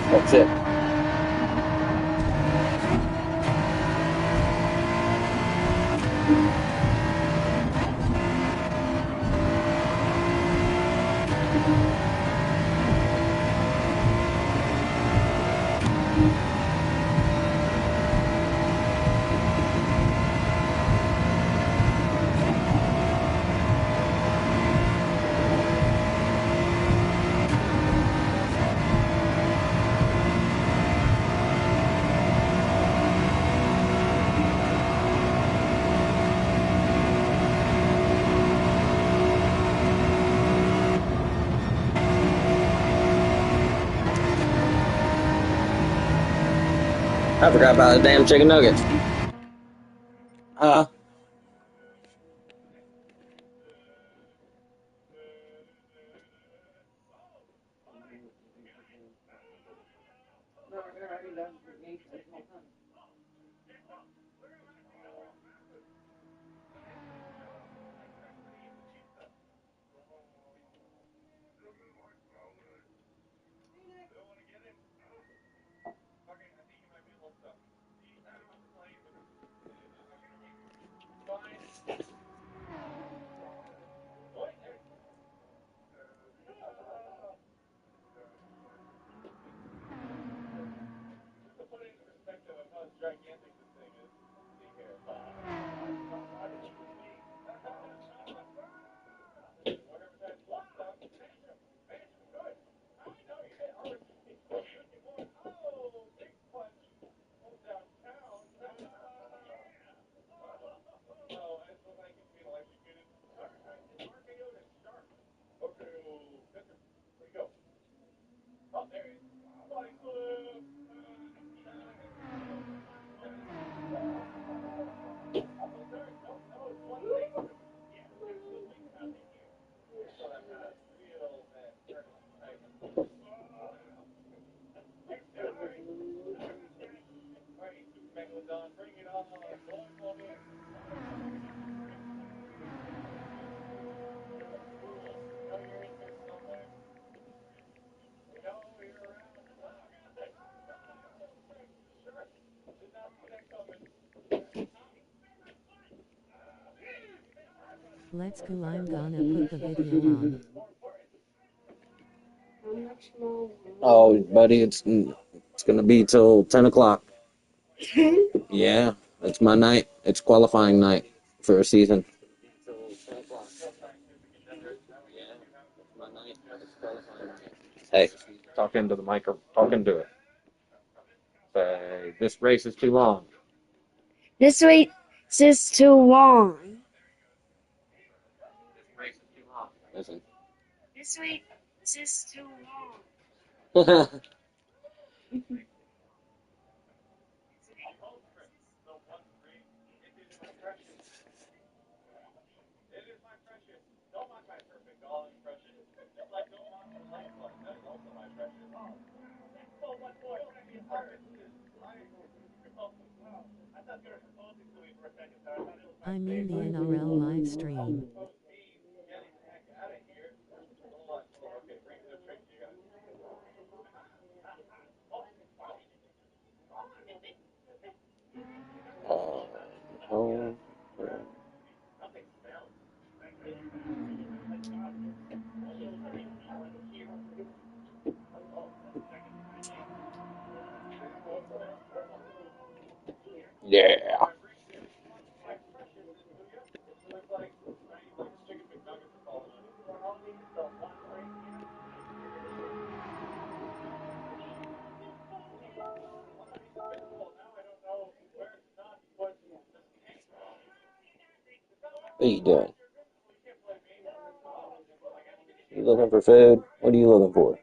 That's it. I forgot about the damn chicken nuggets. Let's go, I'm gonna put the video on. Oh, buddy, it's gonna be till 10 o'clock. Yeah, it's my night. It's qualifying night for a season. Hey, talk into the microphone. Talk into it. Say, this race is too long. This race is too long. This race is too long. Listen. This race is too long. I mean the NRL live stream. Yeah. What are you doing? You looking for food? What are you looking for?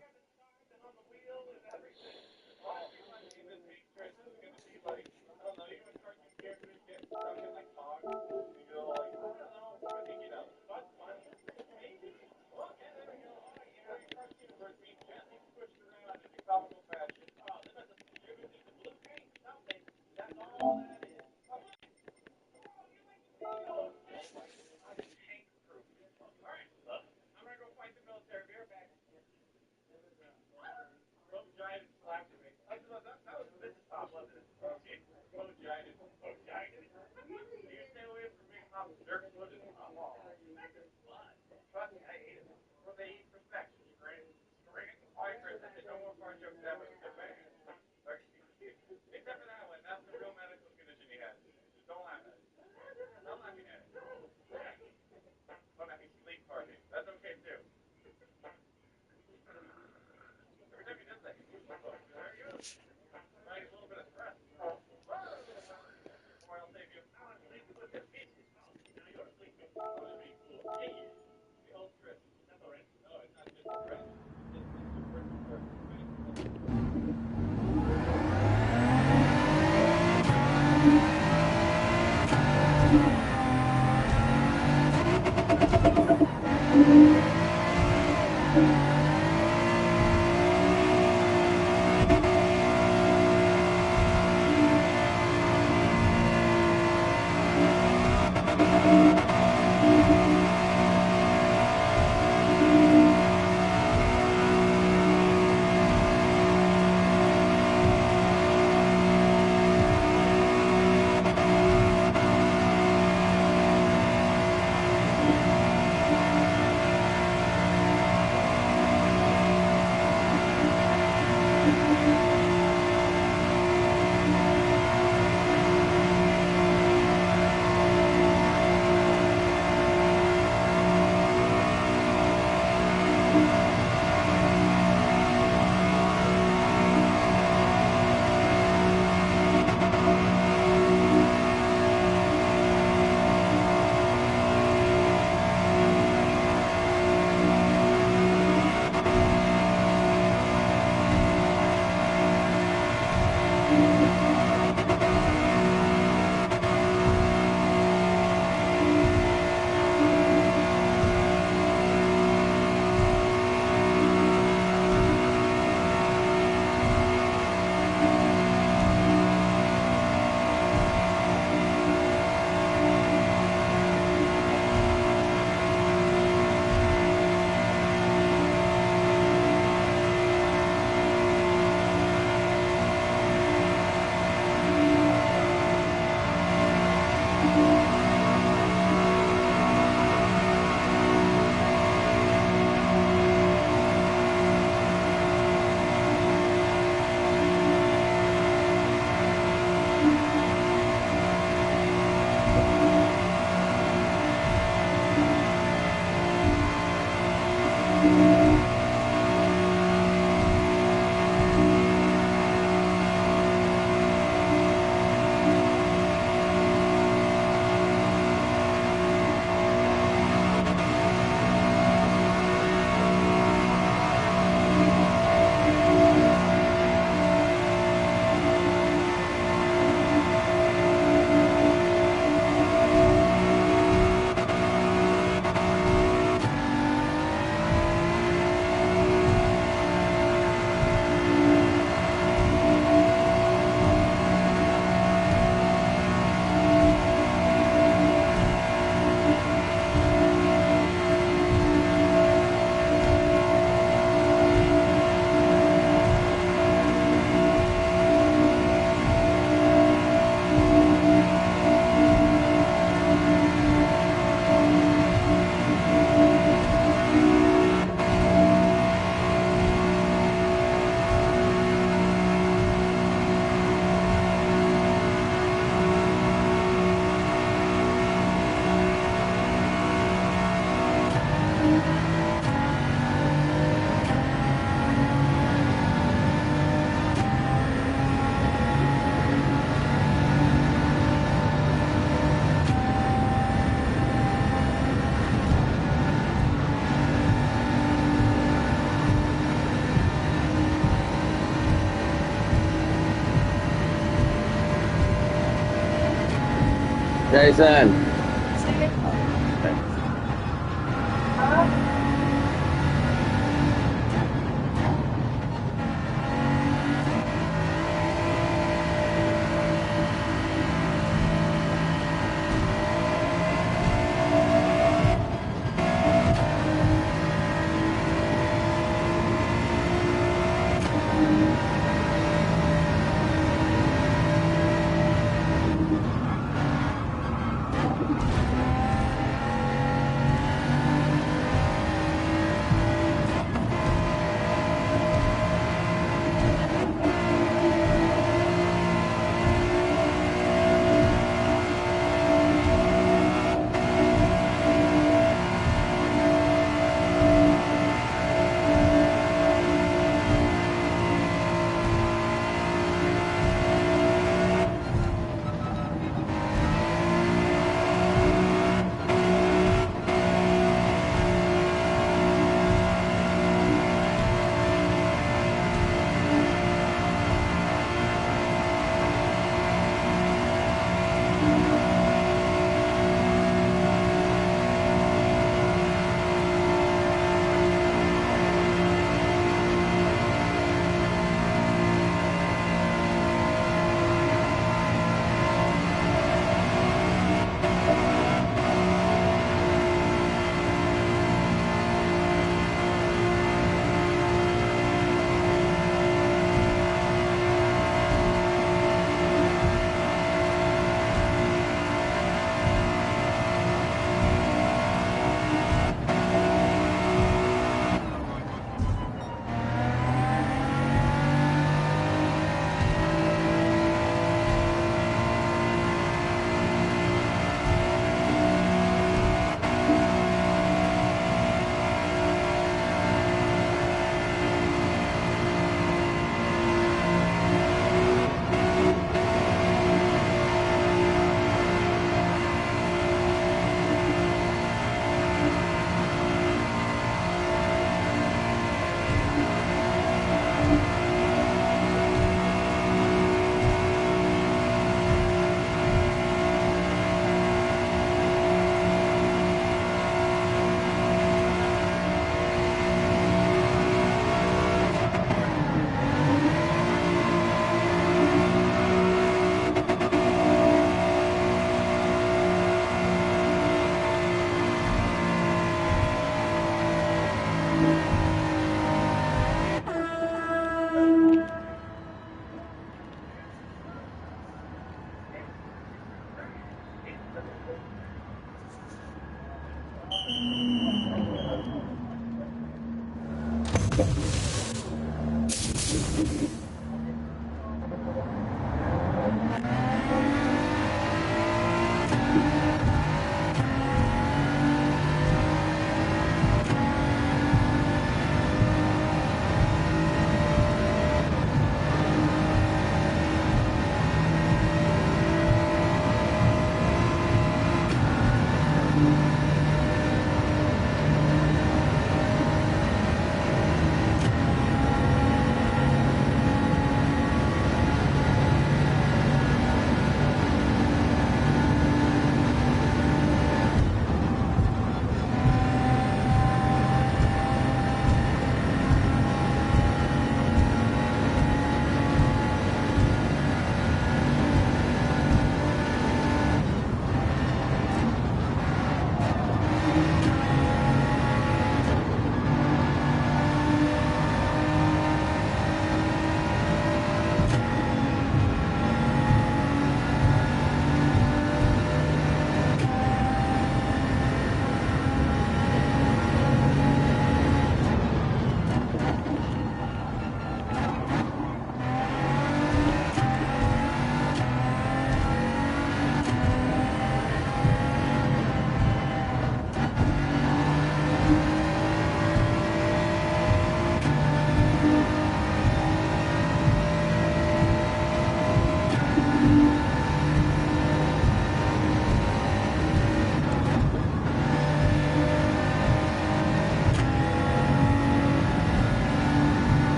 Jason.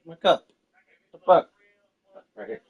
My cup. The fuck? Right here.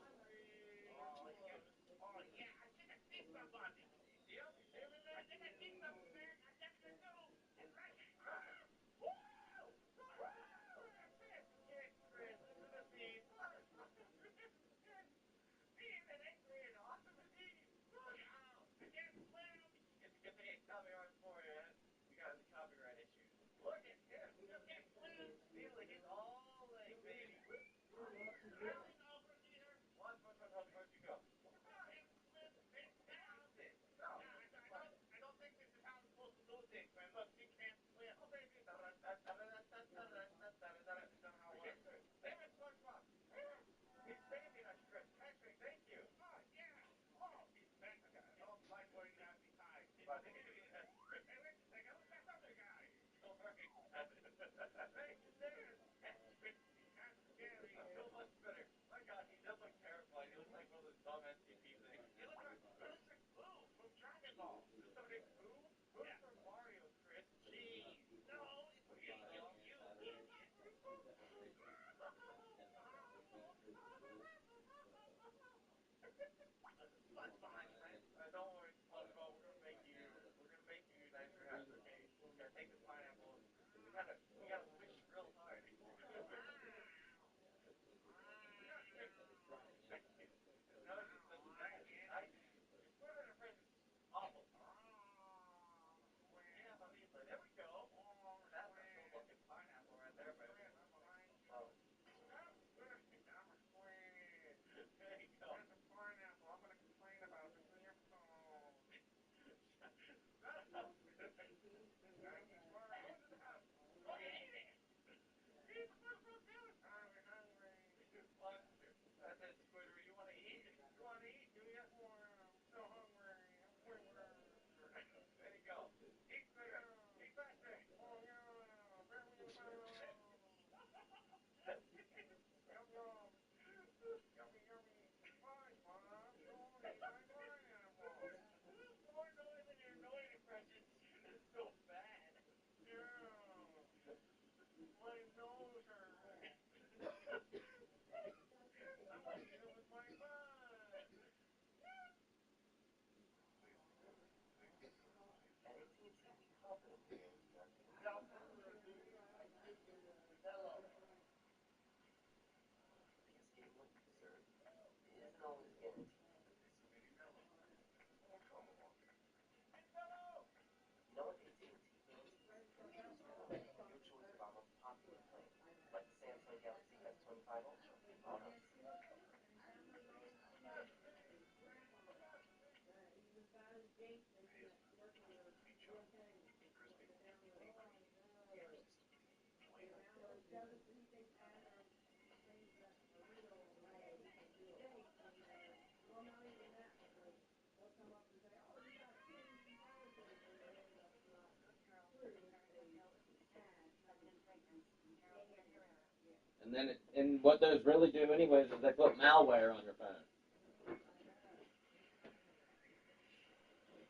And then, and what those really do, anyways, is they put malware on your phone.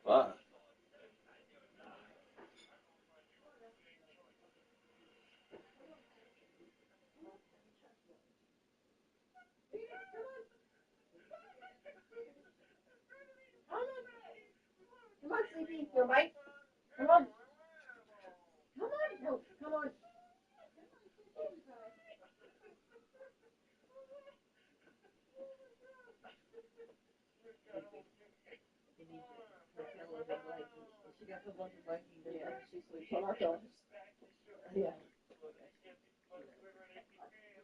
Fuck. Come on, Sleepy. You right? Come on. Come on. No, come on. She got the bunch of Vikings. Yeah, she sleeps on our pillows. Yeah.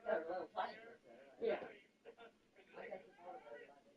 Got her little tight. Yeah. I got the water bed by me.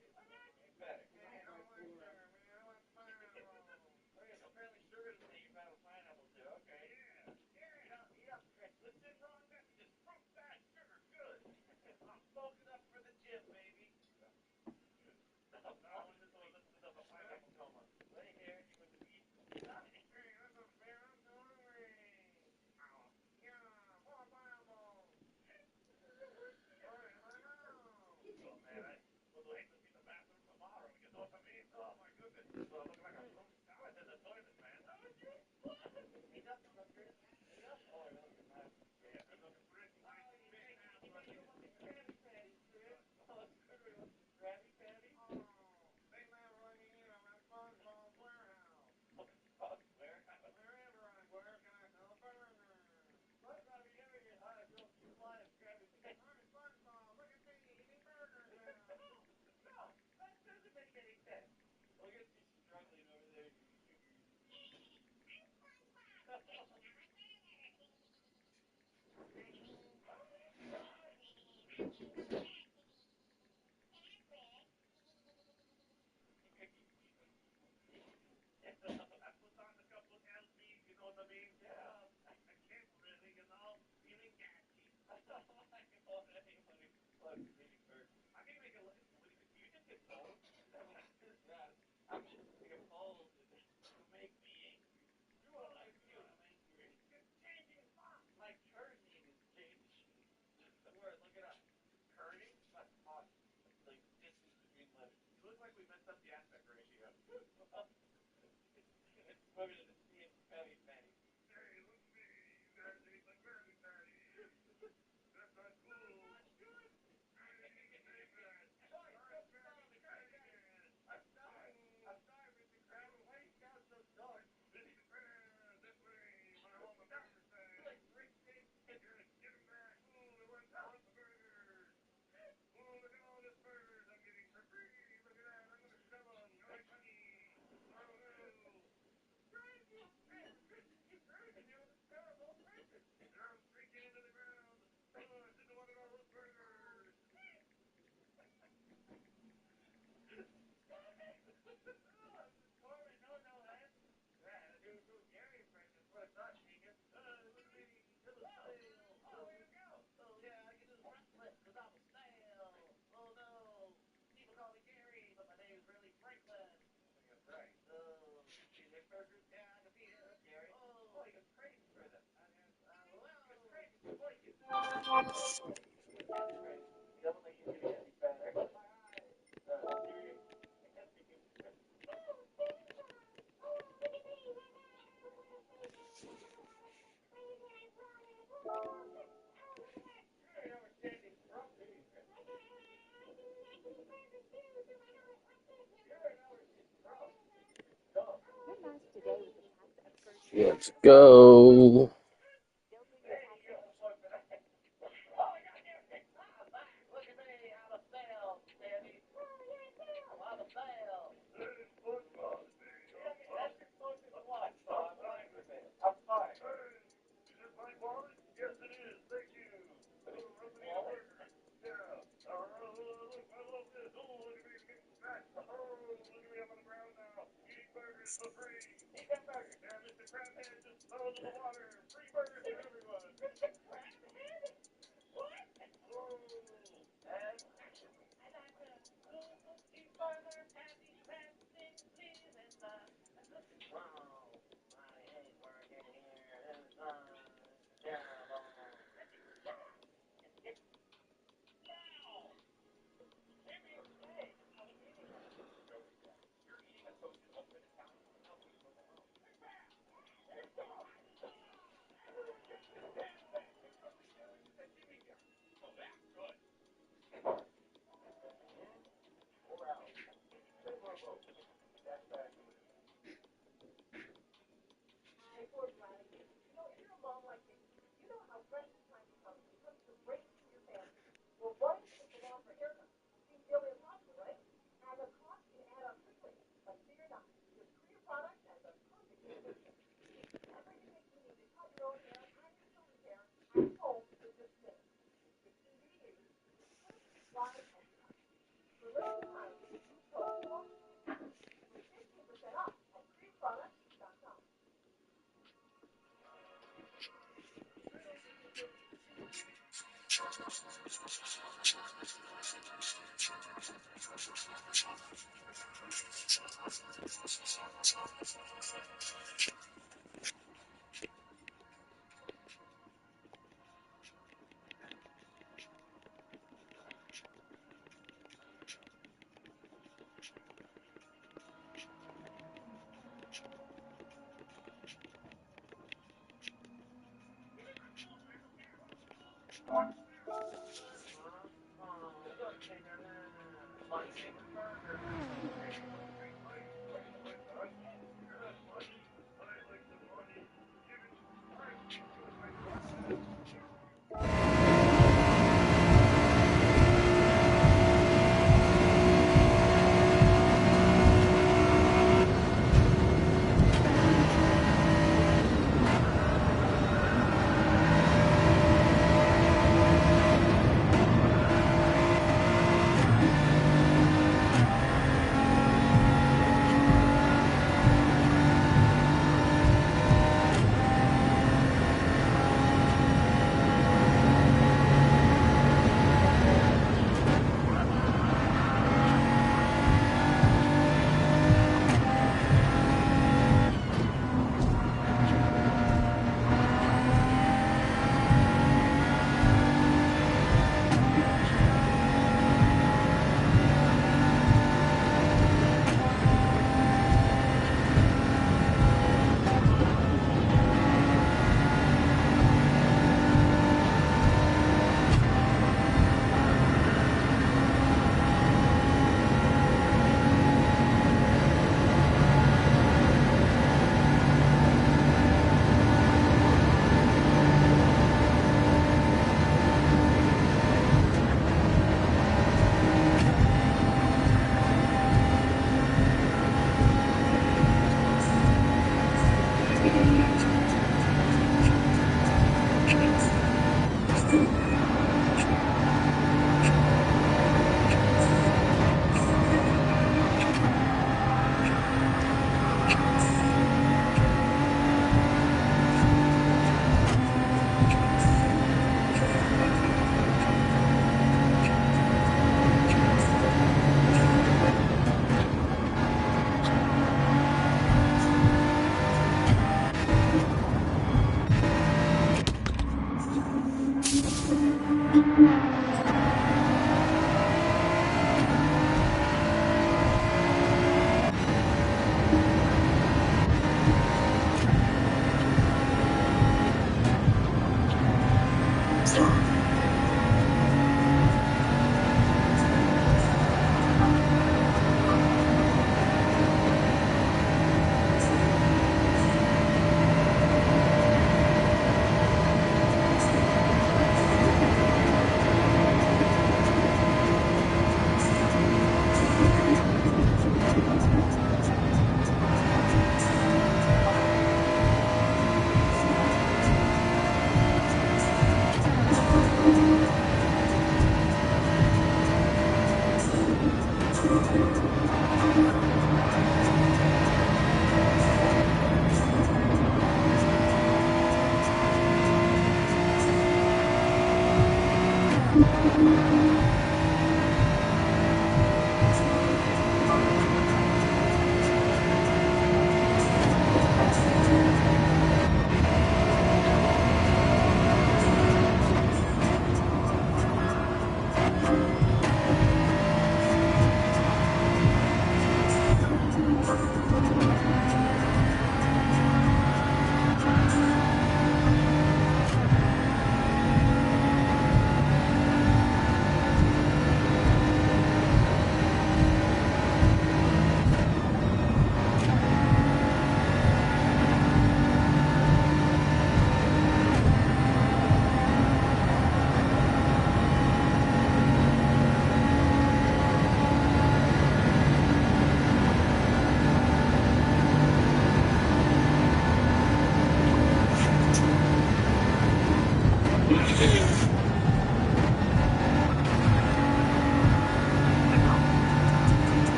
Let's go.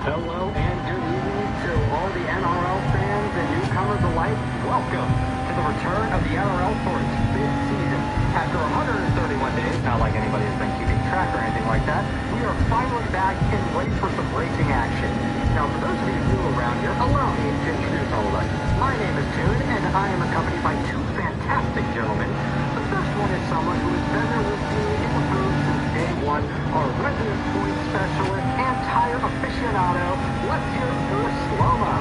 Hello and good evening to all the NRL fans and newcomers alike. Welcome to the return of the NRL for its fifth season. After 131 days, not like anybody has been keeping track or anything like that, we are finally back and ready for some racing action. Now, for those of you new around here, allow me to introduce all of us. My name is Toon, and I am accompanied by two fantastic gentlemen. The first one is someone who has been there with me in the booth since day one, our resident point specialist and tire aficionado. Let's hear it for Slow-Mo.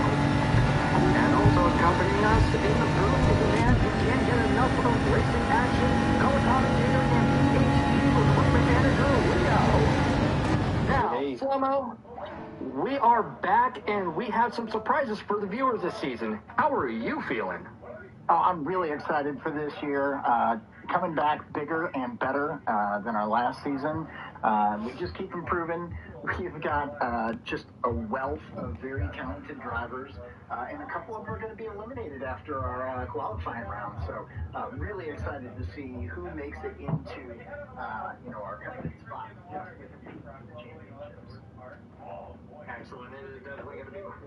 And also accompanying us in the booth is a man who can't get enough of racing action, color commentator and PhD recruitment manager, Leo. Now, Slow-Mo, we are back and we have some surprises for the viewers this season. How are you feeling? Oh, I'm really excited for this year. Coming back bigger and better than our last season. We just keep improving. We've got just a wealth of very talented drivers, and a couple of them are going to be eliminated after our qualifying round. So really excited to see who makes it into our coveted spot with the championships. Excellent. It is definitely going to be interesting.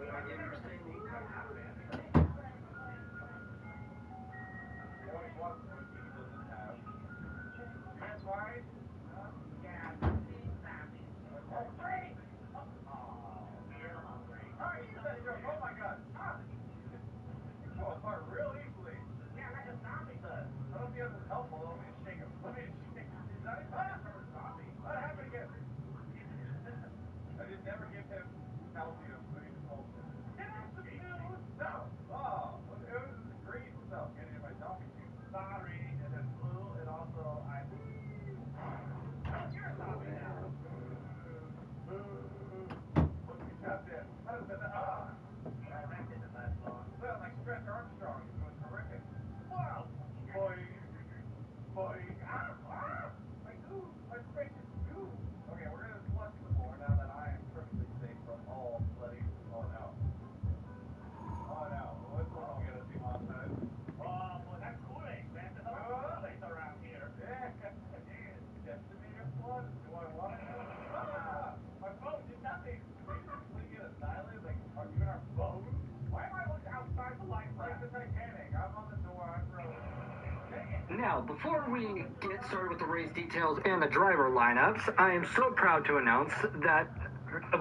Now, before we get started with the race details and the driver lineups, I am so proud to announce that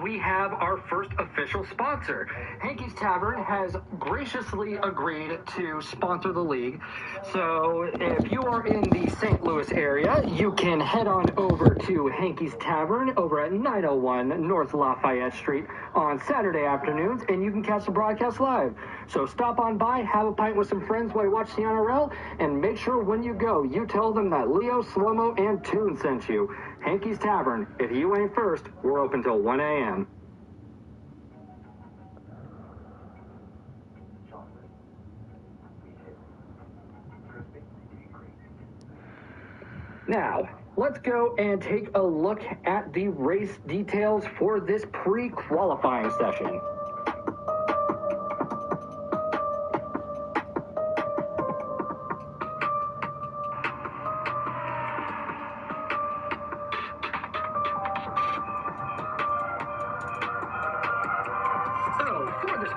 we have our first official sponsor. Hankey's Tavern has graciously agreed to sponsor the league. So if you are in the St. Louis area, you can head on over to Hankey's Tavern over at 901 North Lafayette Street on Saturday afternoons, and you can catch the broadcast live. So stop on by, have a pint with some friends while you watch the NRL, and make sure when you go, you tell them that Leo, Slow-Mo, and Toon sent you. Hankey's Tavern. If you ain't first, we're open till 1 a.m. Now, let's go and take a look at the race details for this pre-qualifying session.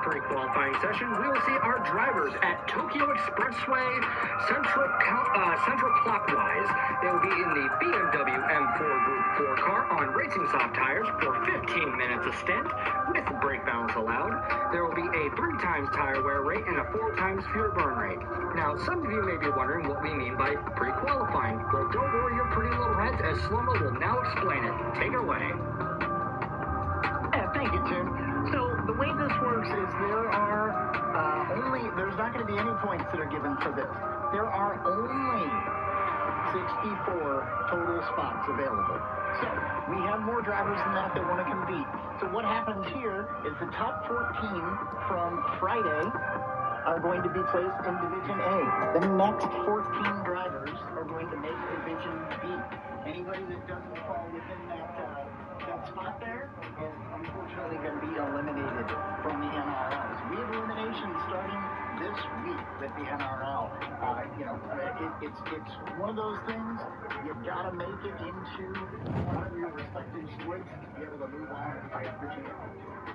Pre-qualifying session, we will see our drivers at Tokyo Expressway central clockwise. They will be in the BMW M4 Group 4 car on racing soft tires for 15 minutes a stint with brake balance allowed. There will be a 3 times tire wear rate and a 4 times fuel burn rate. Now, some of you may be wondering what we mean by pre-qualifying. Well, don't worry your pretty little heads, as Slow-Mo will now explain it. Take it away. Thank you, Tim. So the way this works is there's not going to be any points that are given for this. There are only 64 total spots available. So we have more drivers than that want to compete. So what happens here is the top 14 from Friday are going to be placed in Division A. The next 14 drivers are going to make Division B. Anybody that doesn't fall within that spot there is unfortunately going to be eliminated from the NRL. So we have eliminations starting this week with the NRL. It's one of those things, you've got to make it into one of your respective splits to be able to move on and fight for championships.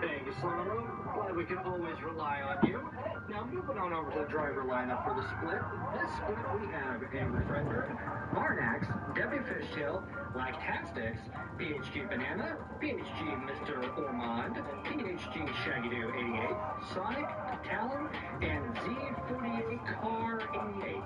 Thank you, Slow-Mo. Glad we can always rely on you. Now, moving on over to the driver lineup for the split. This split, we have Amber Fredberg, Marnax, Debbie Fishtail, Lactastics, PHG Banana, PHG Mr. Ormond, PHG Shaggy-Doo 88, Sonic, Talon, and Z48 Car 88.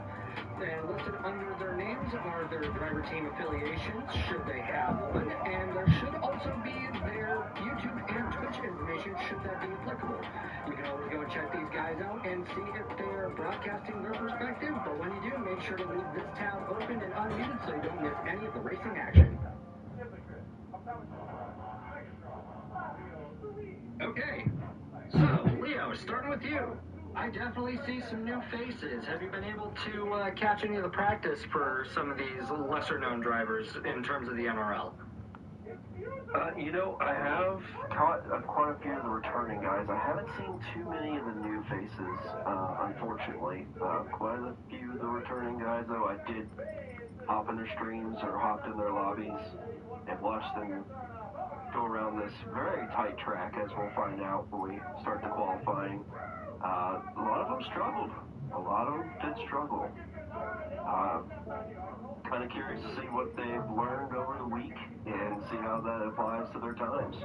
And listed under their names are their driver team affiliations, should they have one, and there should also be their YouTube and Twitch information, should that be applicable. You can always go and check these guys out and see if they're broadcasting their perspective, but when you do, make sure to leave this tab open and unmuted so you don't miss any of the racing action. Okay, so Leo, starting with you. I definitely see some new faces. Have you been able to catch any of the practice for some of these lesser-known drivers in terms of the NRL? I have caught quite a few of the returning guys. I haven't seen too many of the new faces, unfortunately. Quite a few of the returning guys, though, I did hop in their streams or hopped in their lobbies and watched them go around this very tight track, as we'll find out when we start the qualifying. A lot of them struggled. A lot of them did struggle. Kind of curious to see what they've learned over the week and see how that applies to their times.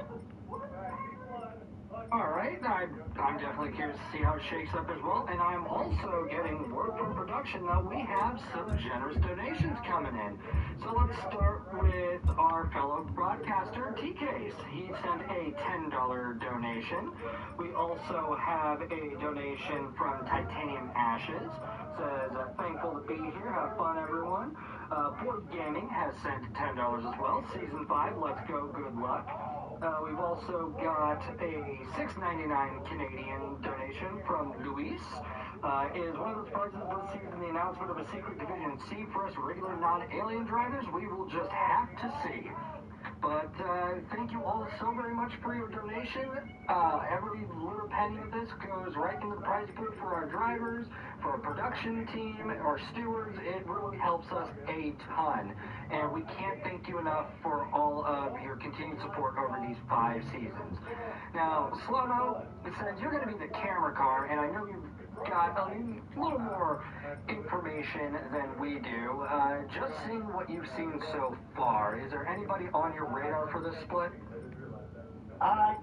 All right, I'm definitely curious to see how it shakes up as well, and I'm also getting word from production that we have some generous donations coming in. So let's start with our fellow broadcaster, TK's. He sent a $10 donation. We also have a donation from Titanium Ashes. Says, thankful to be here, have fun everyone. Board Gaming has sent $10 as well. Season 5, let's go, good luck. We've also got a $6.99 Canadian donation from Luis. Is one of those prizes this season the announcement of a secret Division C for us regular non-alien drivers? We will just have to see. But thank you all so very much for your donation. Every little penny of this goes right into the prize pool for our drivers, for our production team, our stewards. It really helps us a ton. And we can't thank you enough for all of your continued support over these 5 seasons. Now, Slow-Mo, it says you're going to be the camera car, and I know you've got a little more information than we do. Just seeing what you've seen so far, is there anybody on your radar for this split? I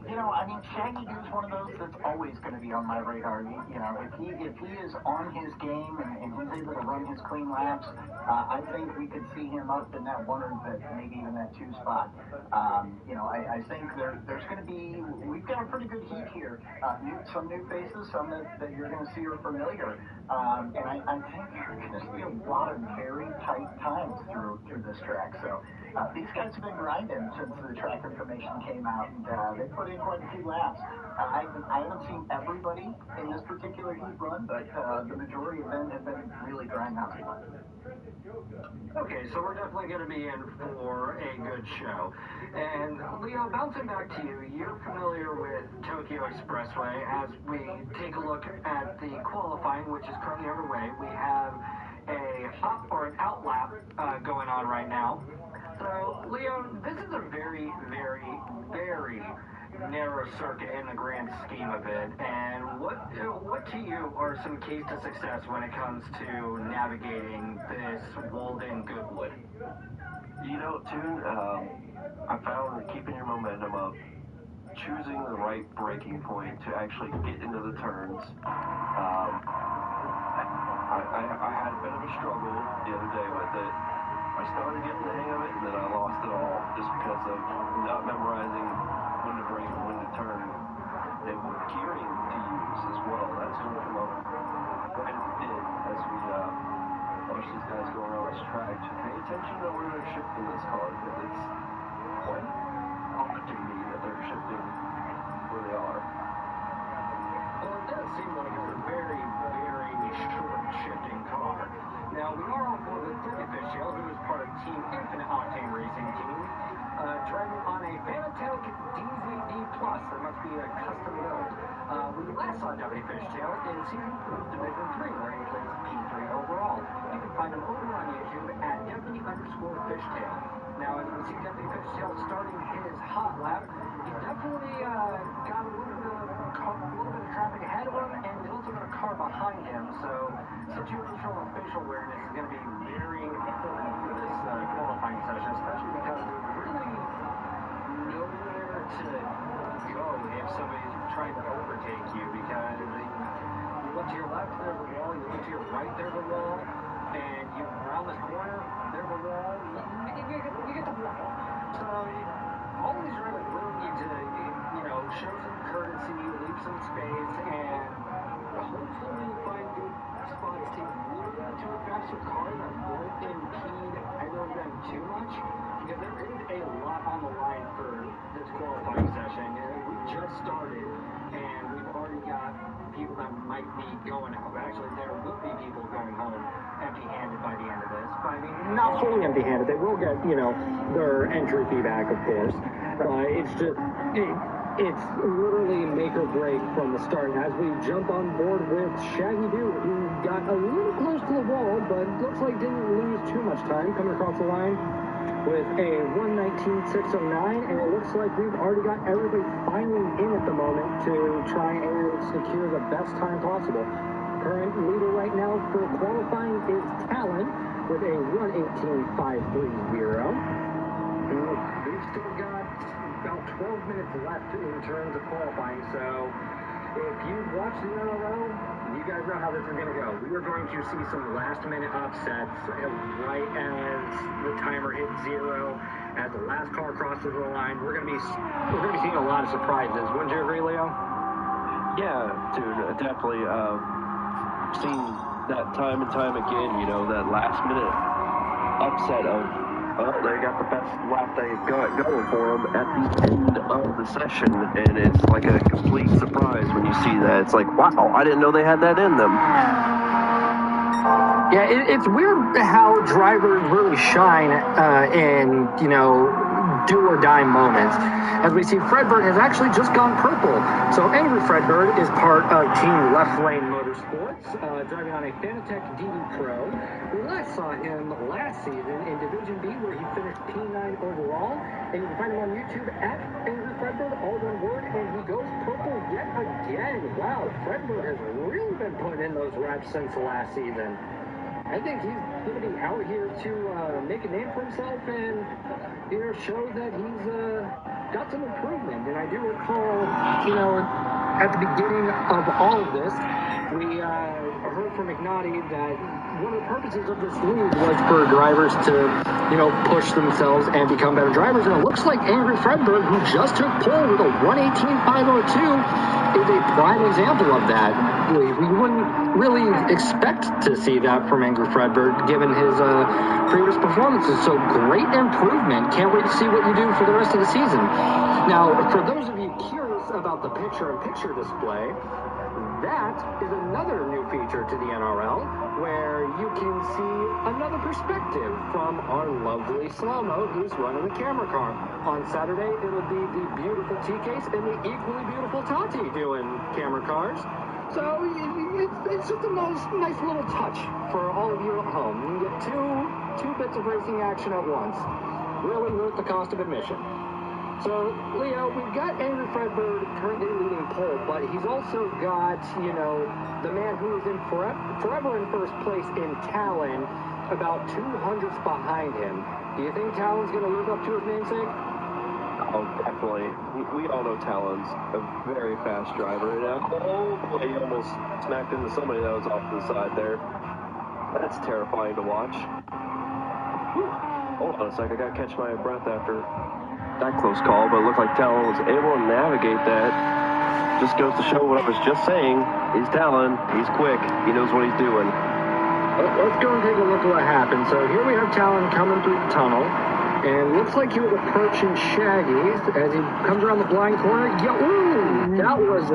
mean, Shaggy is one of those that's always going to be on my radar. If he is on his game and he's able to run his clean laps, I think we could see him up in that 1 or maybe even that 2 spot. I think there's going to be, we've got a pretty good heat here. Some new faces, some that you're going to see are familiar. And I think there's going to be a lot of very tight times through this track. So these guys have been grinding since the track information came out, and they put in quite a few laps. I haven't seen everybody in this particular heat run, but the majority of them have been really grinding out. Okay, so we're definitely going to be in for a good show. And Leo, bouncing back to you, you're familiar with Tokyo Expressway. As we take a look at the qualifying, which is currently underway, we have a hop or an out lap going on right now. So, Leo, this is a very, very, very narrow circuit in the grand scheme of it. And what to you are some keys to success when it comes to navigating this Walden Goodwood? Toon, I found that keeping your momentum up, choosing the right braking point to actually get into the turns. I had a bit of a struggle the other day with it. I started getting the hang of it, and then I lost it all just because of not memorizing when to brake and when to turn. And what gearing to use as well. That's going to come up right at the end as we watch these guys go around this track. Just pay attention to where they're shifting this car, because it's quite odd to me that they're shifting where they are. Well, it does seem like it's a very, very short shifting car. Now, we are on board with Stumpygt, who is part of Team Infinite Octane Racing Team, driving on a Fanatec DZD Plus. That must be a custom build. We last saw Deputy Fishtail in Season 4 Division 3, where he plays P3 overall. You can find him over on YouTube at Deputy_Fishtail. Now, as we see Deputy Fishtail starting his hot lap, he definitely got a little bit of traffic ahead of him, and he's also got a car behind him. So, situational and spatial awareness is going to be very important for this qualifying session, especially because there's really nowhere to go if somebody's trying to overtake you, because you look to your left, there's a wall, you look to your right, there's a wall, and you around this corner, there's a wall, you get the point. So all these drivers really need to, show some courtesy, leave some space, and hopefully find good spots to move to a faster car that won't impede either of them too much, because there is a lot on the line for this qualifying session. We just started, and we've already got people that might be going out. Actually, there will be people going home empty-handed by the end of this. But I mean, not fully empty-handed. They will get, their entry fee back, of course. But it's just, it's literally make or break from the start. As we jump on board with Shaggy Doo, who got a little close to the wall, but looks like didn't lose too much time coming across the line with a 1:19.609, and it looks like we've already got everybody finally in at the moment to try and secure the best time possible. Current leader right now for qualifying is Talon with a 1:18.530. We've still got about 12 minutes left in terms of qualifying, so if you've watched the NRL, you guys know how this is going to go. We are going to see some last-minute upsets right as the timer hits 0, as the last car crosses the line. We're going to be seeing a lot of surprises. Wouldn't you agree, Leo? Yeah, dude, definitely. Seen that time and time again, that last-minute upset of, they got the best lap they've got going for them at the end of the session, and it's like a complete surprise when you see that. It's like, wow, I didn't know they had that in them. Yeah, it's weird how drivers really shine in, do or die moments. As we see, Fredbird has actually just gone purple. So Angry Fredbird is part of Team Left Lane Motorsports, driving on a Fanatec DD Pro. We last saw him last season in Division B, where he finished P9 overall. And you can find him on YouTube at Angry Fredbird. Fredberg, all one word, and he goes purple yet again. Wow, Fredberg has really been putting in those reps since last season. I think he's going to be out here to make a name for himself and show that he's got some improvement. And I do recall, at the beginning of all of this, we heard from McNaughty that one of the purposes of this league was for drivers to, push themselves and become better drivers. And it looks like Andrew Fredberg, who just took pole with a 1:18.502, is a prime example of that. We wouldn't really expect to see that from Andrew Fredberg, given his previous performances. So great improvement. Can't wait to see what you do for the rest of the season. Now, for those of you curious about the picture-in-picture display, that is another new feature to the NRL, where you can see another perspective from our lovely Slow-Mo, who's running the camera car. On Saturday, it'll be the beautiful T-Case and the equally beautiful Tati doing camera cars. So it's just a nice little touch for all of you at home. You can get two bits of racing action at once. Really worth the cost of admission. So, Leo, we've got Andrew Fredberg currently leading pole, but he's also got, the man who is forever in first place in Talon, about 200s behind him. Do you think Talon's going to live up to his namesake? Oh, definitely. We all know Talon's a very fast driver. And he almost smacked into somebody that was off to the side there. That's terrifying to watch. Whew. Hold on a sec, I got to catch my breath after that close call, but it looked like Talon was able to navigate that. Just goes to show what I was just saying. He's Talon. He's quick. He knows what he's doing. Let's go and take a look at what happened. So here we have Talon coming through the tunnel, and looks like he was approaching Shaggy as he comes around the blind corner. That was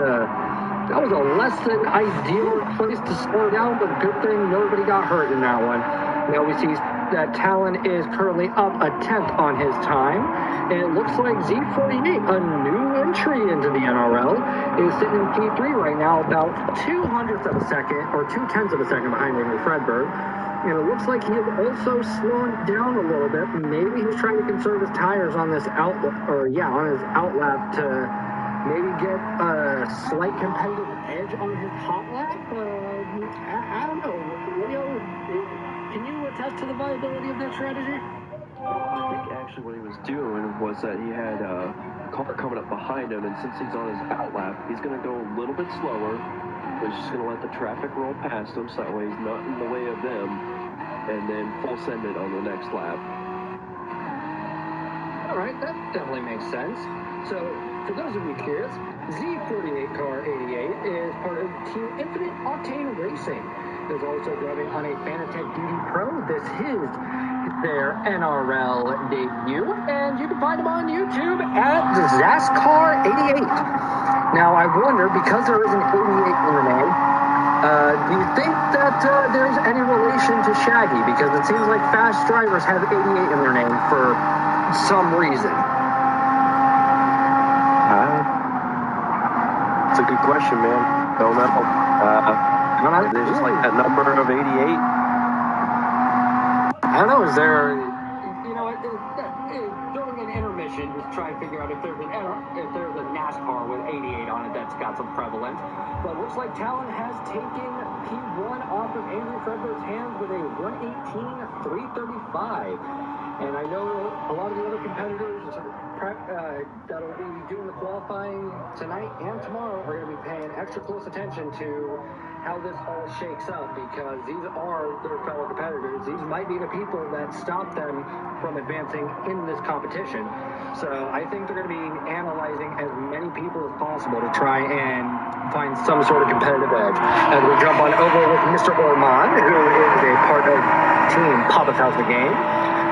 a less than ideal place to slow down, but good thing nobody got hurt in that one. Now we see that Talon is currently up a 10th on his time, and it looks like Z48, a new entry into the NRL, is sitting in P3 right now, about 2/100th of a second, or 2/10ths of a second behind Andrew Fredberg. And it looks like he is also slowing down a little bit. Maybe he's trying to conserve his tires on this on his outlap to maybe get a slight competitive edge on his hot lap. I don't know. Leo, can you attest to the viability of that strategy? I think actually what he was doing was that he had a car coming up behind him, and since he's on his outlap, he's going to go a little bit slower. He's just going to let the traffic roll past him, so that way he's not in the way of them, and then full send it on the next lap. All right, that definitely makes sense. So, for those of you curious, Z48 Car 88 is part of Team Infinite Octane Racing. Is also driving on a Fanatec DD Pro. This is their NRL debut, and you can find them on YouTube at ZasCar88. Now, I wonder, because there is an 88 in the name, do you think that there's any relation to Shaggy? Because it seems like fast drivers have 88 in their name for some reason. It's a good question, man. Don't know. There's just like that number of 88. I don't know. Is there, during an intermission, just try and figure out if there's a NASCAR with 88 on it that's got some prevalence. But it looks like Talon has taken P1 off of Andrew Fredberg's hands with a 1:18.335. And I know a lot of the other competitors that'll be doing the qualifying tonight and tomorrow are going to be paying extra close attention to how this all shakes up, because these are their fellow competitors. These might be the people that stop them from advancing in this competition. So I think they're going to be analyzing as many people as possible to try and find some sort of competitive edge. As we jump on over with Mr. Ormond, who is a part of Team Papa's House the Game,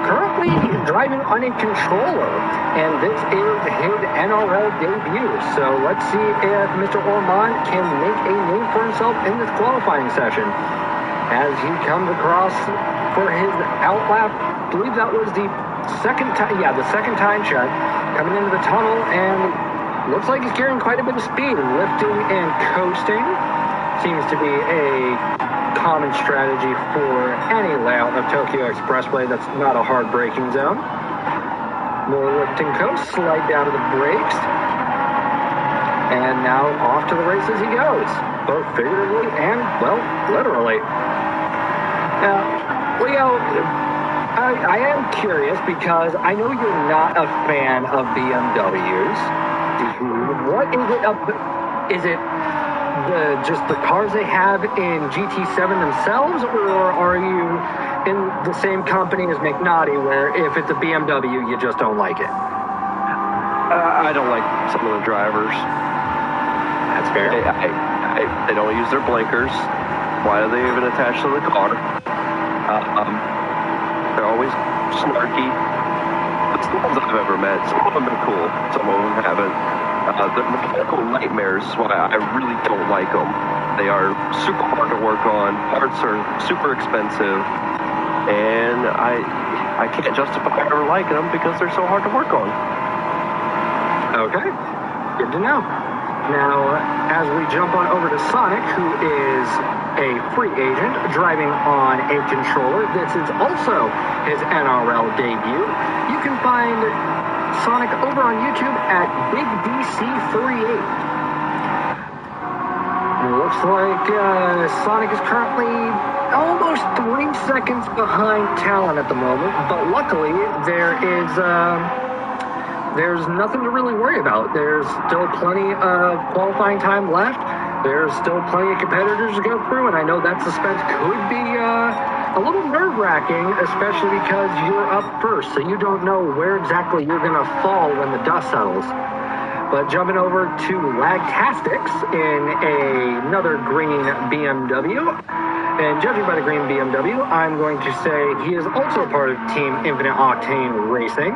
currently driving on a controller, and this is his NRL debut. So let's see if Mr. Ormond can make a name for himself in this qualifying session. As he comes across for his outlap, I believe that was the second time check, coming into the tunnel, and looks like he's carrying quite a bit of speed, lifting and coasting. Seems to be a common strategy for any layout of Tokyo Expressway that's not a hard braking zone. More lift and coast, slide down to the brakes. And now off to the races he goes, both figuratively and, well, literally. Now, Leo, I am curious because I know you're not a fan of BMWs. What is it is it just the cars they have in GT7 themselves, or are you in the same company as McNaughty where if it's a BMW you just don't like it? I don't like some of the drivers. That's fair. They don't use their blinkers. Why are they even attached to the car? They're always snarky. It's the ones I've ever met. Some of them are cool. Some of them haven't. They're mechanical nightmares. Is why I really don't like them. They are super hard to work on. Parts are super expensive, and I can't justify ever liking them because they're so hard to work on. Okay, good to know. Now, as we jump on over to Sonic, who is a free agent driving on a controller, this is also his NRL debut. You can find Sonic over on YouTube at Big DC38. It looks like Sonic is currently almost 3 seconds behind Talon at the moment, but luckily there's nothing to really worry about. There's still plenty of qualifying time left. There's still plenty of competitors to go through, and I know that suspense could be a little nerve-wracking, especially because you're up first, so you don't know where exactly you're going to fall when the dust settles. But jumping over to Lagtastics in another green BMW, and judging by the green BMW, I'm going to say he is also part of Team Infinite Octane Racing.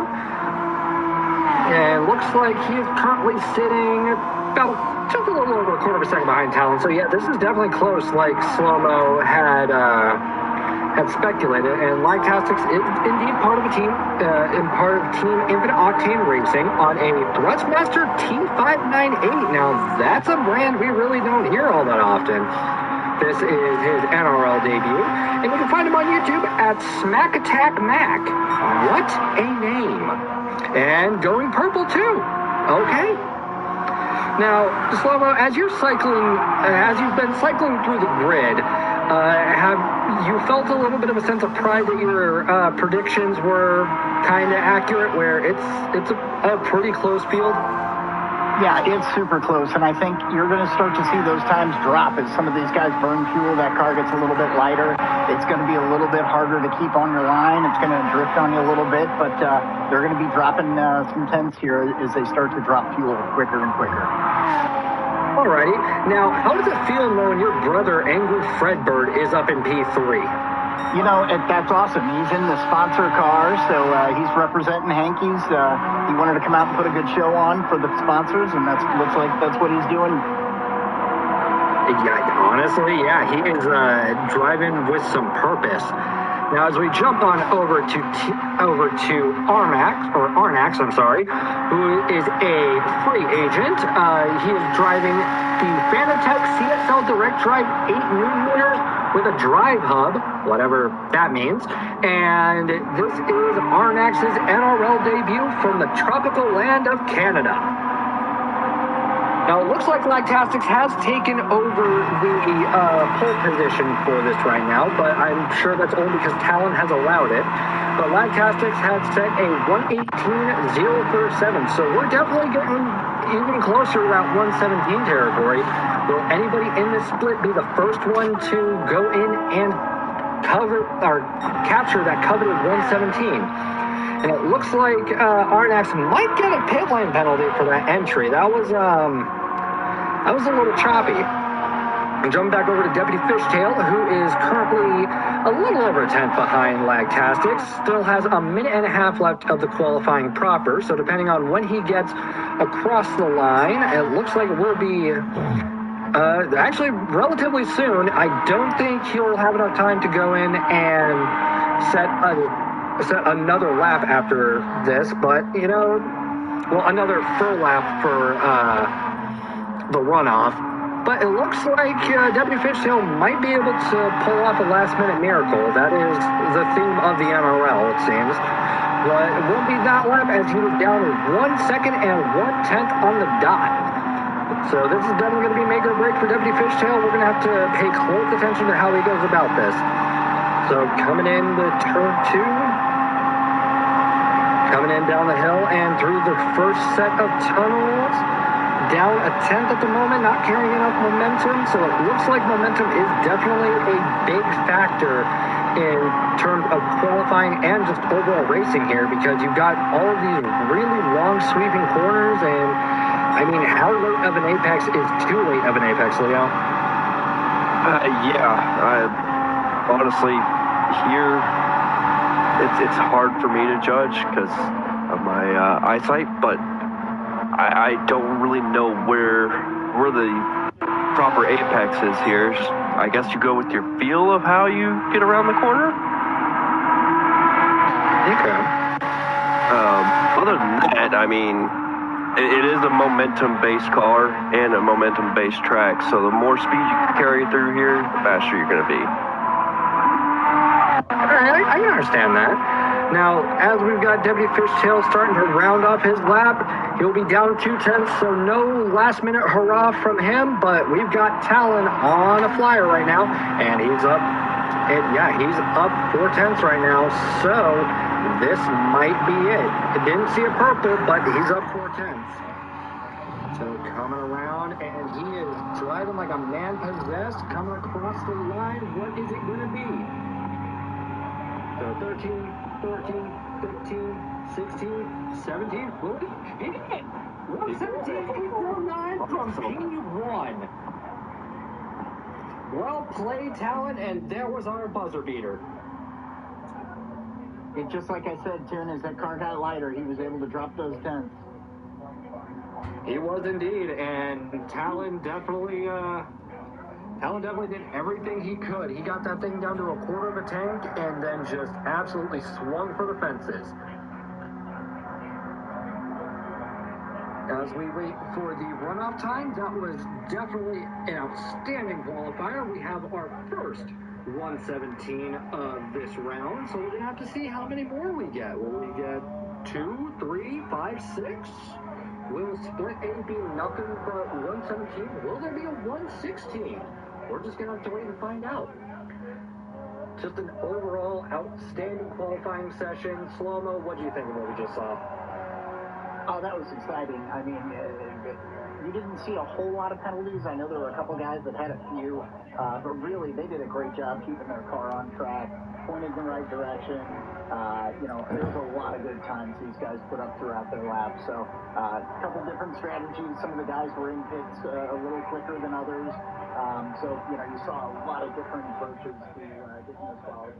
And looks like he is currently sitting about just a little over a quarter of a second behind Talon. So yeah, this is definitely close, like Slow-Mo had speculated. And Lagtastics is indeed part of a team, and part of Team Infinite Octane Racing on a Thrustmaster T598. Now that's a brand we really don't hear all that often. This is his NRL debut, and you can find him on YouTube at Smack Attack Mac. What a name! And going purple too. Okay. Now, Slow-Mo, as you've been cycling through the grid, have you felt a little bit of a sense of pride that your predictions were kind of accurate, where it's a pretty close field? Yeah, it's super close, and I think you're going to start to see those times drop as some of these guys burn fuel. That car gets a little bit lighter. It's going to be a little bit harder to keep on your line. It's going to drift on you a little bit, but they're going to be dropping some tenths here as they start to drop fuel quicker and quicker. Alrighty. Now, how does it feel knowing your brother, Angry Fredbird, is up in P3? You know, that's awesome. He's in the sponsor car, so he's representing Hankey's. He wanted to come out and put a good show on for the sponsors, and looks like that's what he's doing. Yeah, honestly, yeah, he is driving with some purpose. Now, as we jump on over to Arnax, who is a free agent. He is driving the Fanatec CSL Direct Drive 8mm with a drive hub, whatever that means. And this is Arnax's NRL debut from the tropical land of Canada. Now, it looks like Lagtastics has taken over the pole position for this right now, but I'm sure that's only because Talon has allowed it. But Lagtastics has set a 118.047, so we're definitely getting even closer to that 117 territory. Will anybody in this split be the first one to go in and capture that coveted 117? And it looks like Arnax might get a pit lane penalty for that entry. That was a little choppy. And jumping back over to Deputy Fishtail, who is currently a little over a tenth behind Lagtastics, still has a minute and a half left of the qualifying proper. So depending on when he gets across the line, it looks like it will be actually relatively soon. I don't think he'll have enough time to go in and set another lap after this, but another full lap for the runoff. But it looks like Deputy Fishtail might be able to pull off a last-minute miracle. That is the theme of the NRL, it seems. But it won't be that lap, as he was down 1 second and 1/10 on the dot. So this is definitely going to be make or break for Deputy Fishtail. We're going to have to pay close attention to how he goes about this. So coming in the turn 2, coming in down the hill and through the first set of tunnels. Down a tenth at the moment, not carrying enough momentum. So it looks like momentum is definitely a big factor in terms of qualifying and just overall racing here, because you've got all of these really long sweeping corners, and I mean, how late of an apex is too late of an apex, Leo? Honestly, here it's hard for me to judge because of my eyesight, but I don't really know where the proper apex is here. I guess you go with your feel of how you get around the corner. Okay. Other than that, I mean, it is a momentum-based car and a momentum-based track, so the more speed you can carry through here, the faster you're going to be. All right, I can understand that. Now, as we've got Deputy Fishtail starting to round off his lap, he'll be down 2/10, so no last-minute hurrah from him, but we've got Talon on a flyer right now, and he's up. He's up 4/10 right now, so this might be it. I didn't see a purple, but he's up 4/10. So coming around, and he is driving like a man possessed, coming across the line. What is it going to be? So 13, 14, 15, 16, 17. Will he hit it? 117.49 from P1. Well played, Talon, and there was our buzzer beater. It just like I said, Tune, as that car got lighter, he was able to drop those tenths. He was indeed, and Talon definitely did everything he could. He got that thing down to a quarter of a tank and then just absolutely swung for the fences. As we wait for the runoff time, that was definitely an outstanding qualifier. We have our first 117 of this round, so we're going to have to see how many more we get. Will we get 2, 3, 5, 6? Will split A be nothing but 117? Will there be a 116? We're just going to have to wait and find out. Just an overall outstanding qualifying session. Slow-mo, what do you think of what we just saw? Oh, that was exciting. I mean, you didn't see a whole lot of penalties. I know there were a couple guys that had a few, but really they did a great job keeping their car on track, pointed in the right direction. There's a lot of good times these guys put up throughout their laps. So a couple different strategies. Some of the guys were in pits a little quicker than others. You saw a lot of different approaches to getting those qualifying.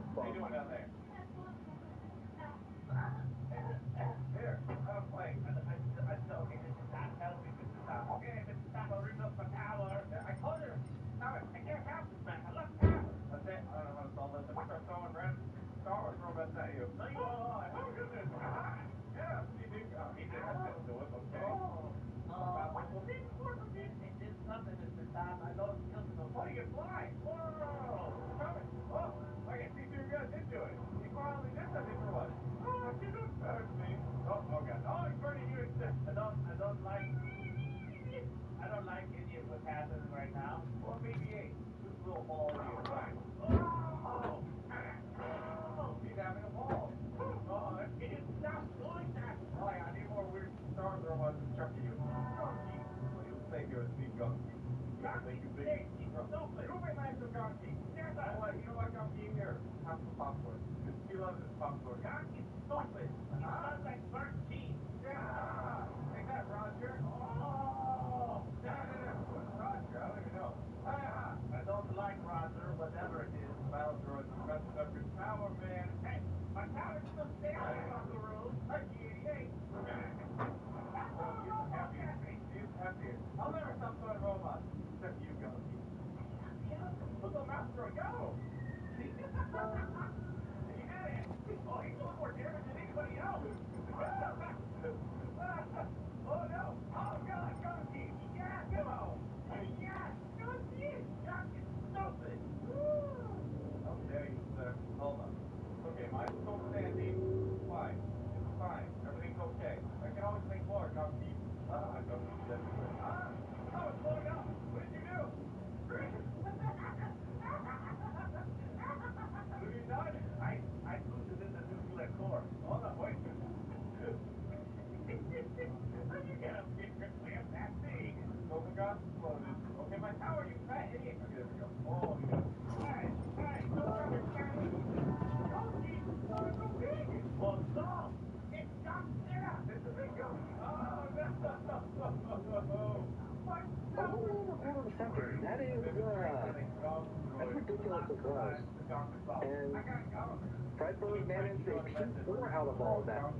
That's ridiculously close. And Fredberg managed a P4 out of all of that.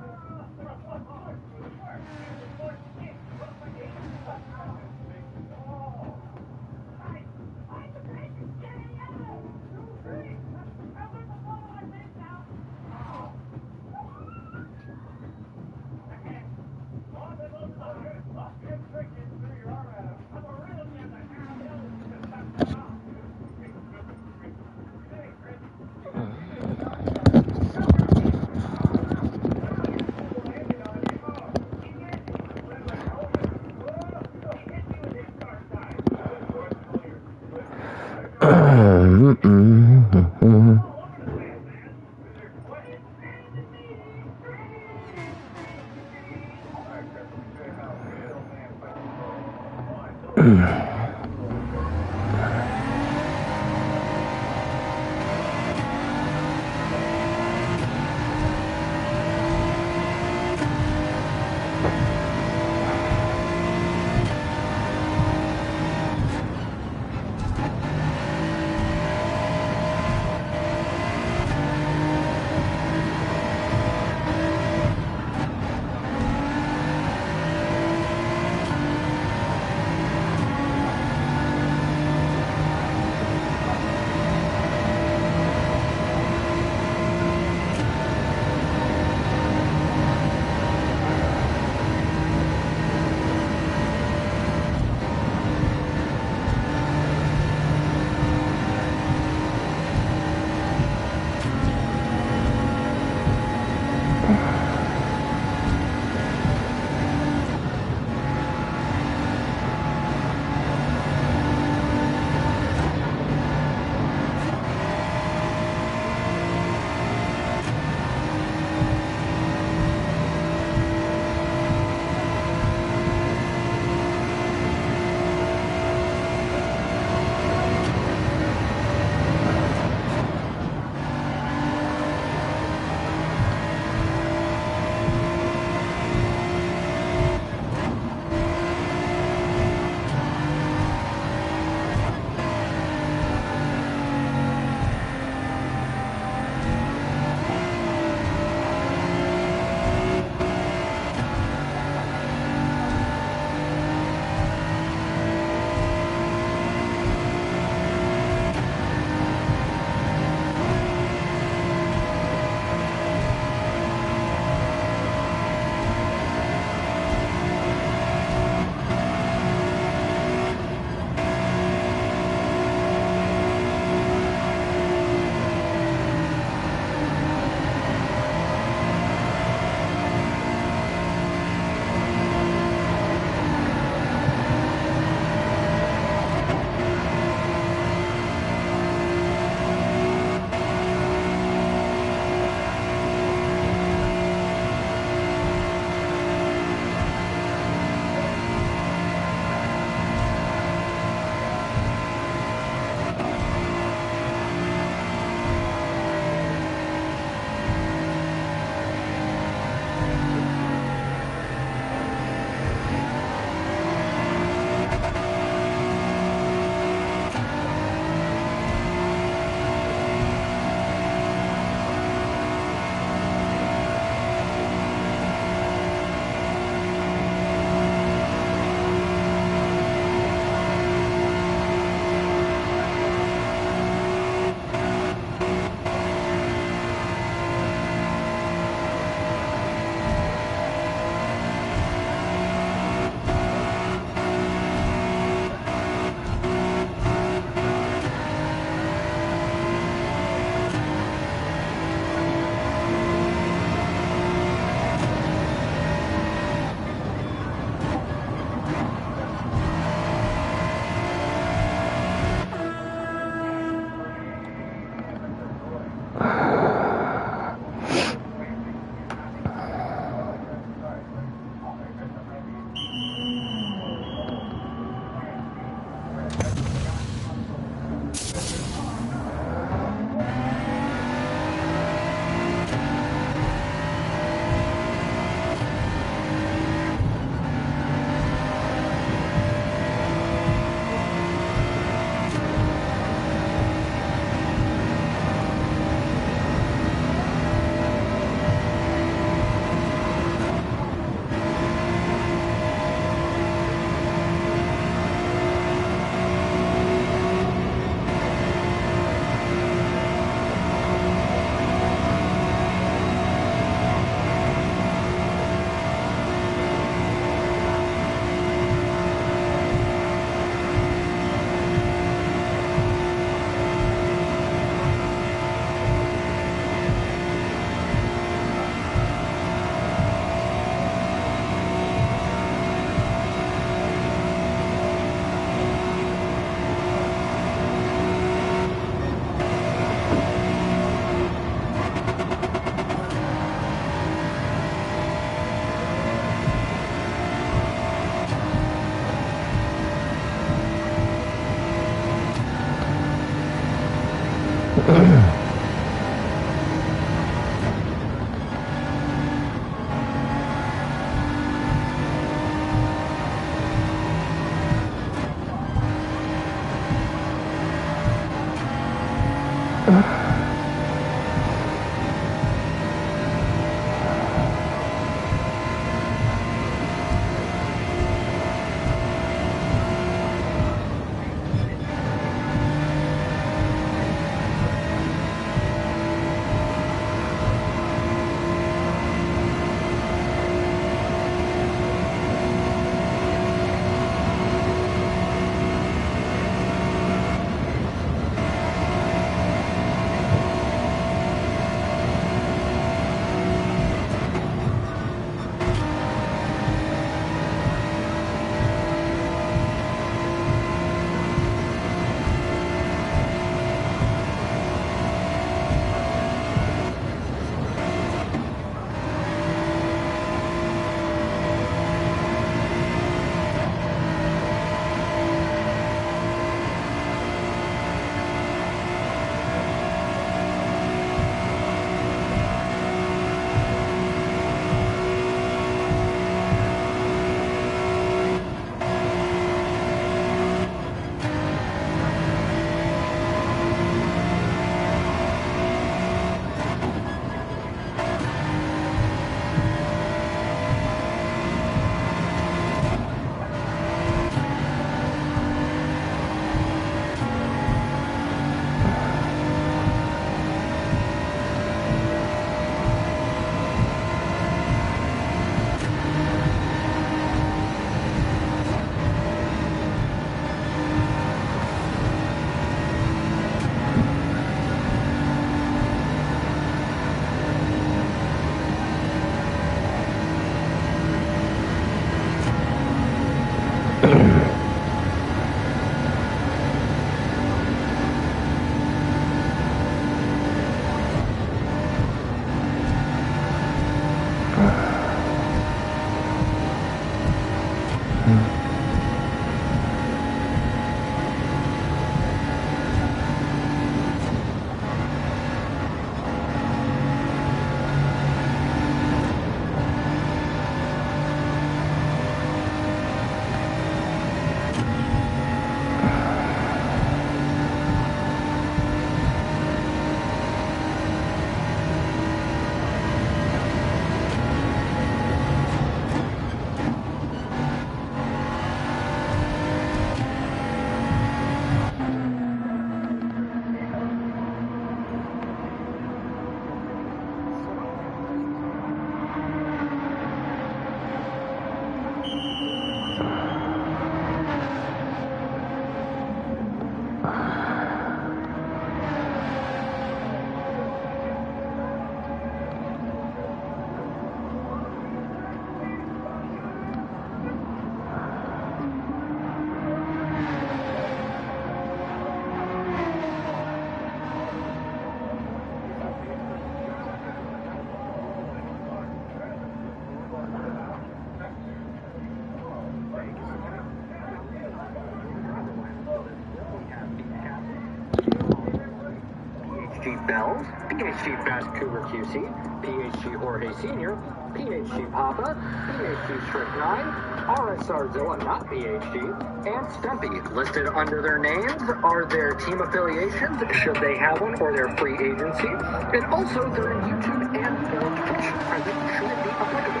PhD Bells, PhD Fast Cougar QC, PhD Jorge Sr., PhD Papa, PhD Strict 9, RSR Zilla, not PhD, and Stumpy. Listed under their names are their team affiliations, should they have one, or their free agency, and also their YouTube and or Twitch presence, should it be applicable.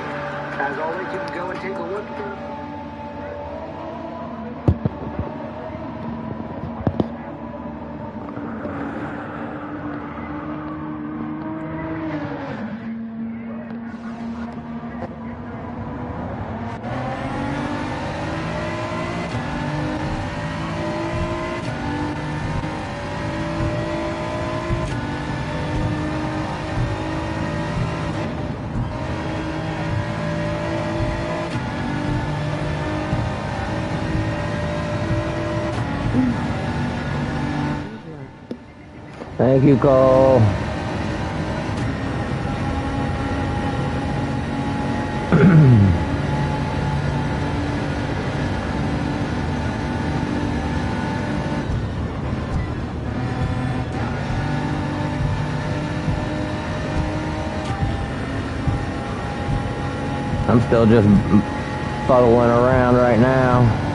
As always, you can go and take a look through. Thank you, Cole. I'm still just fuddling around right now.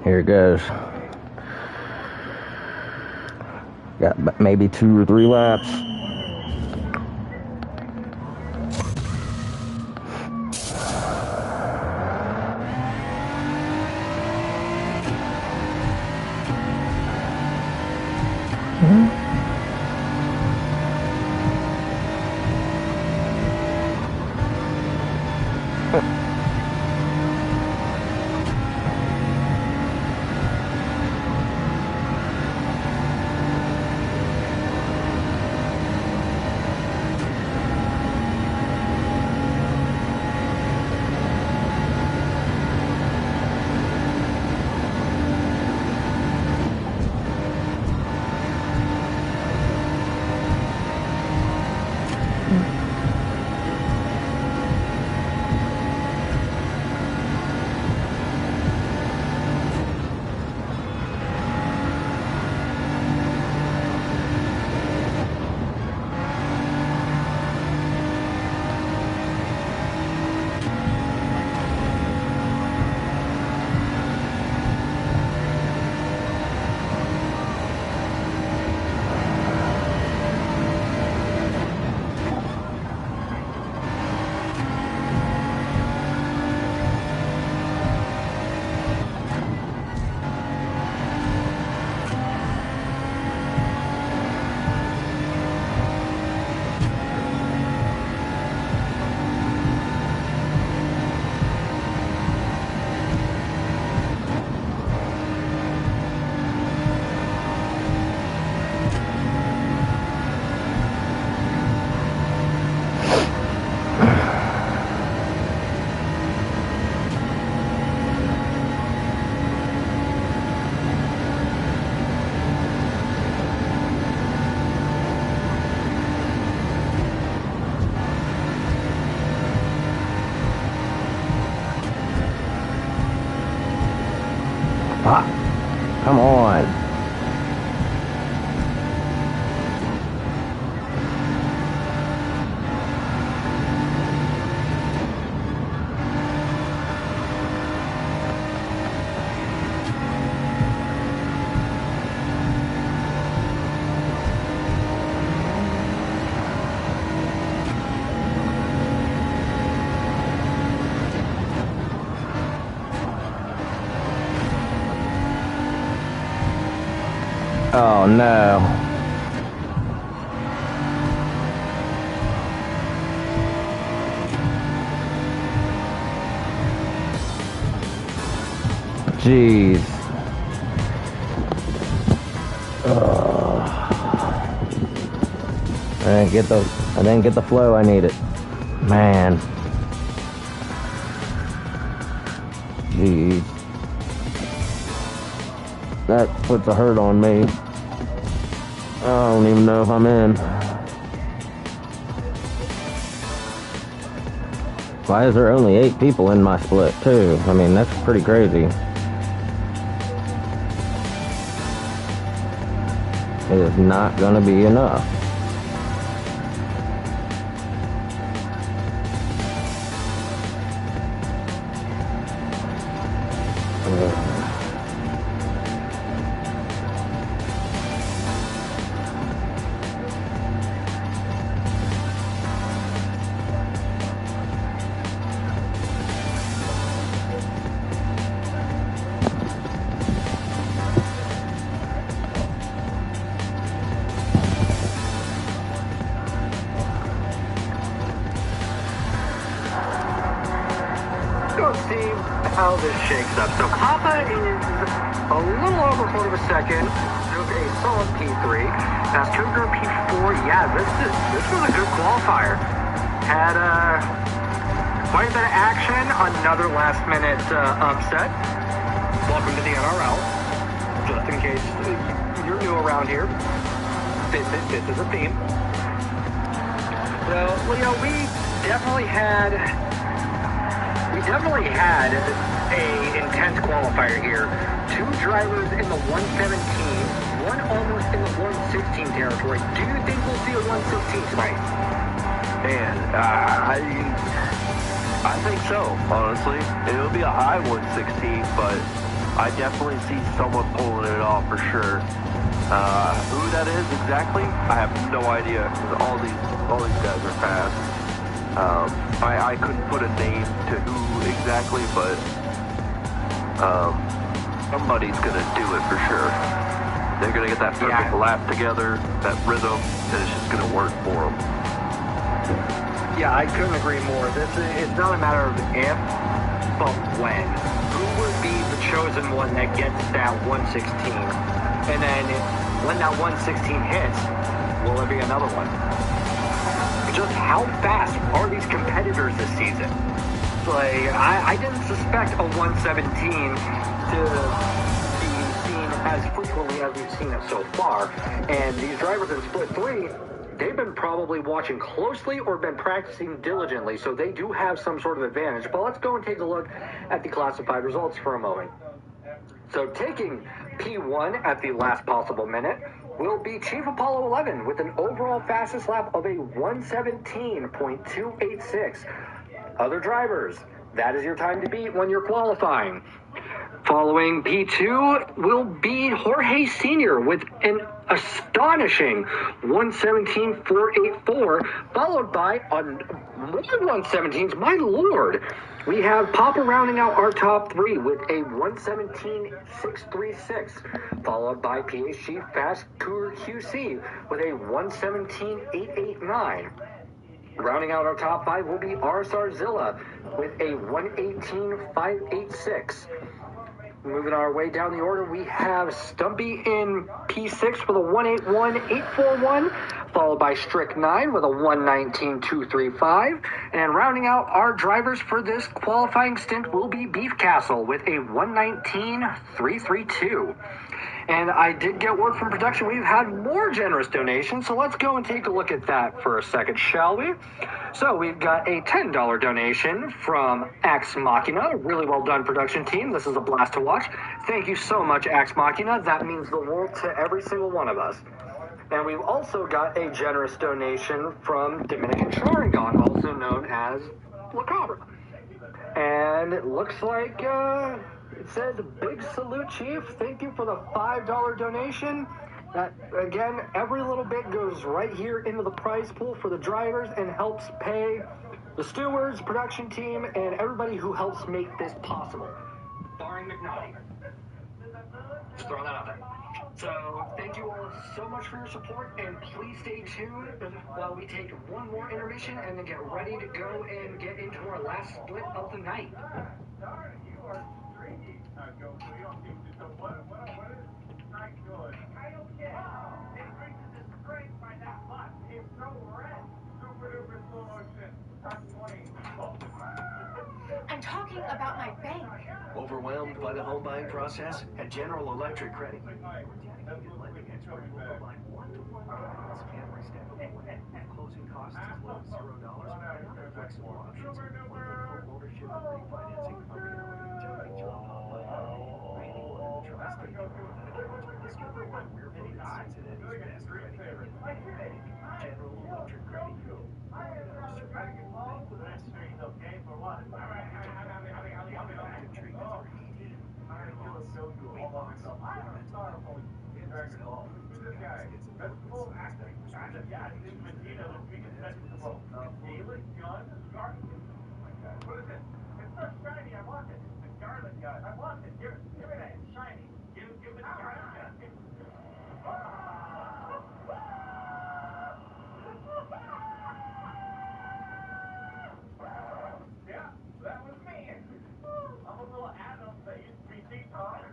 Here it goes. Got maybe 2 or 3 laps. Ah, come on. Oh no. Jeez. I didn't get the flow I needed. Man. Jeez. That puts a hurt on me. I don't even know if I'm in. Why is there only 8 people in my split, too? I mean, that's pretty crazy. It is not gonna be enough. Let's see how this shakes up. So Papa is a little over 1/4 of a second. Took a solid P3. That's Cougar P4. Yeah, this was a good qualifier. Had quite a bit of action. Another last-minute upset. Welcome to the NRL. Just in case you're new around here, this is a theme. So, Leo, we definitely had a intense qualifier here. 2 drivers in the 117, one almost in the 116 territory. Do you think we'll see a 116 tonight? Man, I think so, honestly. It'll be a high 116, but I definitely see someone pulling it off for sure. Who that is exactly, I have no idea. 'Cause all these guys are fast. I couldn't put a name to who exactly, but somebody's gonna do it for sure. They're gonna get that perfect lap together, that rhythm, and it's just gonna work for them. Yeah, I couldn't agree more. It's not a matter of if, but when. Who would be the chosen one that gets that 116? And then when that 116 hits, will there be another one? Just how fast are these competitors this season? Like, I didn't suspect a 117 to be seen as frequently as we've seen it so far. And these drivers in split 3, they've been probably watching closely or been practicing diligently, so they do have some sort of advantage. But let's go and take a look at the classified results for a moment. So taking P1 at the last possible minute will be Chief Apollo 11 with an overall fastest lap of a 117.286. Other drivers, that is your time to beat when you're qualifying. Following P2 will be Jorge Sr. with an astonishing 117.484, followed by more 117s. My lord! We have Papa rounding out our top 3 with a 117.636, followed by PHG Fast Tour QC with a 117.889. Rounding out our top 5 will be RSR Zilla with a 118.586. Moving our way down the order, we have Stumpy in P6 with a 181.841, followed by Strict 9 with a 119.235, and rounding out our drivers for this qualifying stint will be Beef Castle with a 119.332. And I did get word from production we've had more generous donations, so let's go and take a look at that for a second, shall we? So we've got a $10 donation from Ax Machina. Really well done, production team. This is a blast to watch. Thank you so much, Ax Machina. That means the world to every single one of us. And we've also got a generous donation from Dominican Charangon, also known as La Cabra. And it looks like it says, big salute, Chief. Thank you for the $5 donation. That, again, every little bit goes right here into the prize pool for the drivers and helps pay the stewards, production team, and everybody who helps make this possible. Barring McNaughty. Just throwing that out there. So, thank you all so much for your support, and please stay tuned while we take one more intermission and then get ready to go and get into our last split of the night. I'm talking about my bank. Overwhelmed by the home buying process? At General Electric Credit Union, your dedicated lending expert will provide one-to-one guidance every step of the way. Closing costs as low as $0 and other flexible options. One-day home ownership and refinancing are reality to reach your home buying goal. Rated one in the tri-state area. Discover why we're voted Cincinnati's best credit union. Bank. General Electric Credit Union. Bank with us. Active treatment for ED, hearing loss, weight loss, or mental health. Answers help groups and guys get support with science-backed prescription medications. Meds with us. What is it? It's so shiny, I want it. The garlic gun. I want it. Give me that. It's shiny. Give me the garlic gun. Yeah, that was me. I'm a little Adam that used to be T-Top.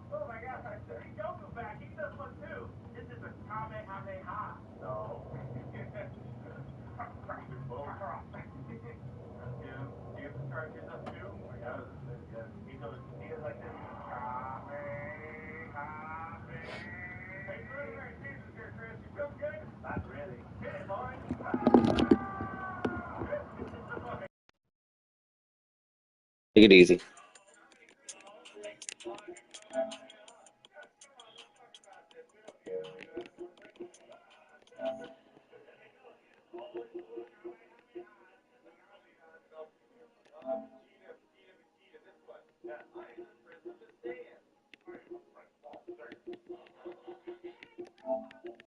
Oh my gosh, he goes back. He does one too. This is a Kamehameha. No. Do you start his up too? Oh my God. He does like this. Kamehameha. Hey, you're doing very serious here, Chris. You feel good? Not really. Hit it, boy. Take it easy.